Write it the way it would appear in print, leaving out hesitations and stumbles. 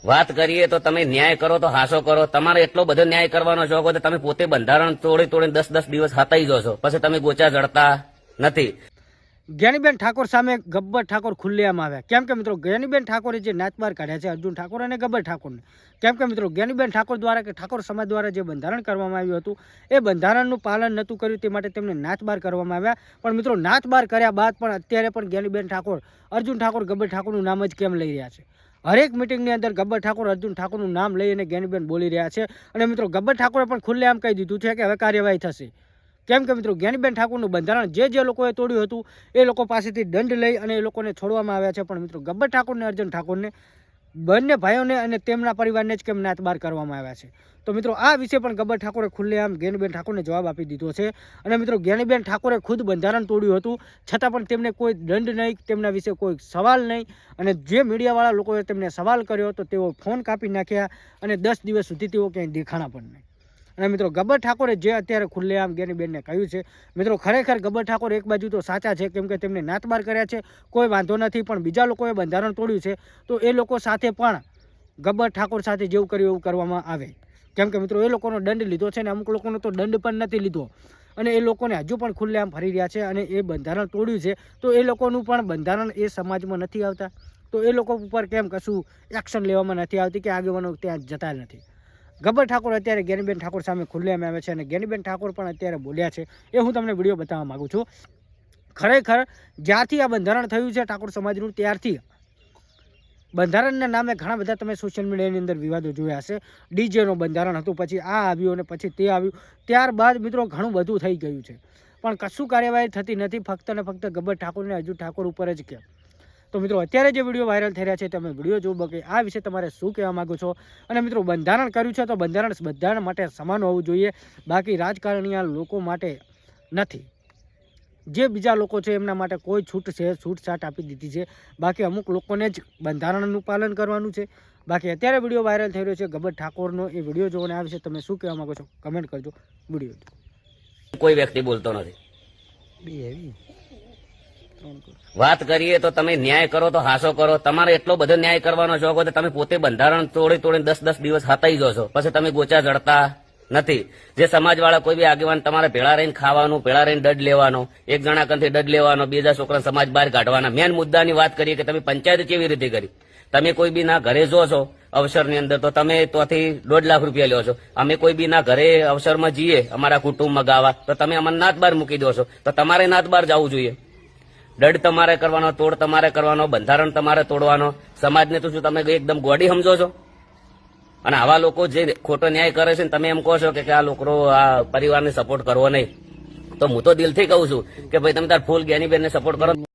વાત કરીએ તો તમે ન્યાય કરો તો હાસો કરો. તમારે એટલો બધો ન્યાય કરવાનો શોખ હોય તો તમે પોતે બંધારણ તોડી તોડીને 10-10 દિવસ હતાઈ જશો, પછી તમે ગોચા જડતા નથી. જ્ઞાનીબેન ઠાકોર સામે ગબ્બર ઠાકોર ખુલ્લેઆમ આવ્યા. કેમ કે મિત્રો જ્ઞાનીબેન ઠાકોરે જે નાચ બહાર કાઢ્યા છે અર્જુન ઠાકોર અને ગબ્બર ઠાકોરને, કેમ કે મિત્રો જ્ઞાનીબેન ઠાકોર દ્વારા કે ઠાકોર સમાજ દ્વારા જે બંધારણ કરવામાં આવ્યું હતું એ બંધારણનું પાલન નહોતું કર્યું, તે માટે તેમને નાચ બહાર કરવામાં આવ્યા. પણ મિત્રો નાચ બહાર કર્યા બાદ પણ અત્યારે પણ જ્ઞાનીબેન ઠાકોર અર્જુન ઠાકોર ગબ્બર ઠાકોરનું નામ જ કેમ લઈ રહ્યા છે? હરેક મિટિંગની અંદર ગબ્બર ઠાકોર અર્જુન ઠાકોરનું નામ લઈ અને જ્ઞાનીબેન બોલી રહ્યા છે. અને મિત્રો ગબ્બર ઠાકોરે પણ ખુલ્લેઆમ કહી દીધું છે કે હવે કાર્યવાહી થશે. કેમ કે મિત્રો જ્ઞાનીબેન ઠાકોરનું બંધારણ જે લોકોએ તોડ્યું હતું એ લોકો પાસેથી દંડ લઈ અને એ લોકોને છોડવામાં આવ્યા છે. પણ મિત્રો ગબ્બર ઠાકોરને અર્જુન ઠાકોરને બંને ભાઈઓને અને તેમના પરિવારને જ કેમ નાચ બહાર કરવામાં આવ્યા છે? તો મિત્રો આ વિશે પણ ગબ્બર ઠાકોરે ખુલ્લેઆમ જ્ઞાનીબેન ઠાકોરને જવાબ આપી દીધો છે. અને મિત્રો જ્ઞાનીબેન ઠાકોરે ખુદ બંધારણ તોડ્યું હતું છતાં પણ તેમને કોઈ દંડ નહીં, તેમના વિશે કોઈ સવાલ નહીં. અને જે મીડિયાવાળા લોકોએ તેમને સવાલ કર્યો તો તેઓ ફોન કાપી નાખ્યા અને 10 દિવસ સુધી તેઓ ક્યાંય દેખાણા પણ નહીં. અને મિત્રો ગબ્બર ઠાકોરે જે અત્યારે ખુલ્લેઆમ જ્ઞાનીબેનને કહ્યું છે, મિત્રો ખરેખર ગબ્બર ઠાકોર એક બાજુ તો સાચા છે, કેમ કે તેમને નાત બાર કર્યા છે, કોઈ વાંધો નથી. પણ બીજા લોકોએ બંધારણ તોડ્યું છે તો એ લોકો સાથે પણ ગબ્બર ઠાકોર સાથે જેવું કર્યું એવું કરવામાં આવે. કેમ કે મિત્રો એ લોકોનો દંડ લીધો છે ને અમુક લોકોનો તો દંડ પણ નથી લીધો અને એ લોકોને હજુ પણ ખુલ્લેઆમ ફરી રહ્યા છે. અને એ બંધારણ તોડ્યું છે તો એ લોકોનું પણ બંધારણ એ સમાજમાં નથી આવતા, તો એ લોકો ઉપર કેમ કશું એક્શન લેવામાં નથી આવતી કે આગેવાનો ત્યાં જતા નથી. ગબ્બર ઠાકોર અત્યારે જ્ઞાનીબેન ઠાકોર સામે ખુલ્લેઆમ આવે છે અને જ્ઞાનીબેન ઠાકોર પણ અત્યારે બોલ્યા છે, એ હું તમને વિડીયો બતાવવા માગું છું. ખરેખર જ્યારથી આ બંધારણ થયું છે ઠાકોર સમાજનું ત્યારથી બંધારણના નામે ઘણા બધા તમે સોશિયલ મીડિયાની અંદર વિવાદો જોયા હશે. ડીજેનું બંધારણ હતું, પછી આ આવ્યું અને પછી તે આવ્યું, ત્યારબાદ મિત્રો ઘણું બધું થઈ ગયું છે પણ કશું કાર્યવાહી થતી નથી, ફક્ત ને ફક્ત ગબ્બર ઠાકોરને અર્જુન ઠાકોર ઉપર જ કેમ. તો મિત્રો અત્યારે જે વિડીયો વાયરલ થઈ રહ્યા છે તમે વિડીયો જોવો કે આ વિશે તમારે શું કહેવા માગો છો? અને મિત્રો બંધારણ કર્યું છે તો બંધારણ બધા માટે સમાન હોવું જોઈએ, બાકી રાજકારણીય લોકો માટે નથી. જે બીજા લોકો છે એમના માટે કોઈ છૂટછાટ આપી દીધી છે, બાકી અમુક લોકોને જ બંધારણનું પાલન કરવાનું છે. બાકી અત્યારે વિડીયો વાયરલ થઈ રહ્યો છે ગબ્બર ઠાકોરનો, એ વિડીયો જોઈને આ વિશે તમે શું કહેવા માગો છો કમેન્ટ કરજો. વિડીયો કોઈ વ્યક્તિ બોલતો નથી. વાત કરીએ તો તમે ન્યાય કરો તો હાસો કરો. તમારે એટલો બધો ન્યાય કરવાનો શોખ હોય તો તમે પોતે બંધારણ તોડી તોડીને 10-10 દિવસ હતાઈ જશો, પછી તમે ગોચા જડતા નથી. જે સમાજવાળા કોઈ બી આગેવાન તમારે ભેળા રહીને ખાવાનું, ભેળા રહીને દંડ લેવાનો, એક જણા કંથી દંડ લેવાનો, બીજા છોકરા સમાજ બહાર કાઢવાના. મેન મુદ્દાની વાત કરીએ કે તમે પંચાયત કેવી રીતે કરી. તમે કોઈ બી ના ઘરે જો છો અવસરની અંદર તો તમે ત્યાંથી 1.5 લાખ રૂપિયા લ્યો છો. અમે કોઈ બી ના ઘરે અવસરમાં જઈએ અમારા કુટુંબમાં ગાવા તો તમે અમને નાત બહાર મૂકી દો છો, તો તમારે નાત બહાર જવું જોઈએ. દંડ તમારે કરવાનો, તોડ તમારે કરવાનો, બંધારણ તમારે તોડવાનો. સમાજને તો શું તમે એકદમ ગોડી સમજો છો? અને આવા લોકો જે ખોટો ન્યાય કરે છે તમે એમ કહો છો કે આ લોકો આ પરિવારને સપોર્ટ કરવો નહીં, તો હું તો દિલથી કહું છું કે ભાઈ તમે તાર ફૂલ જ્ઞાનીબેનને સપોર્ટ કરો.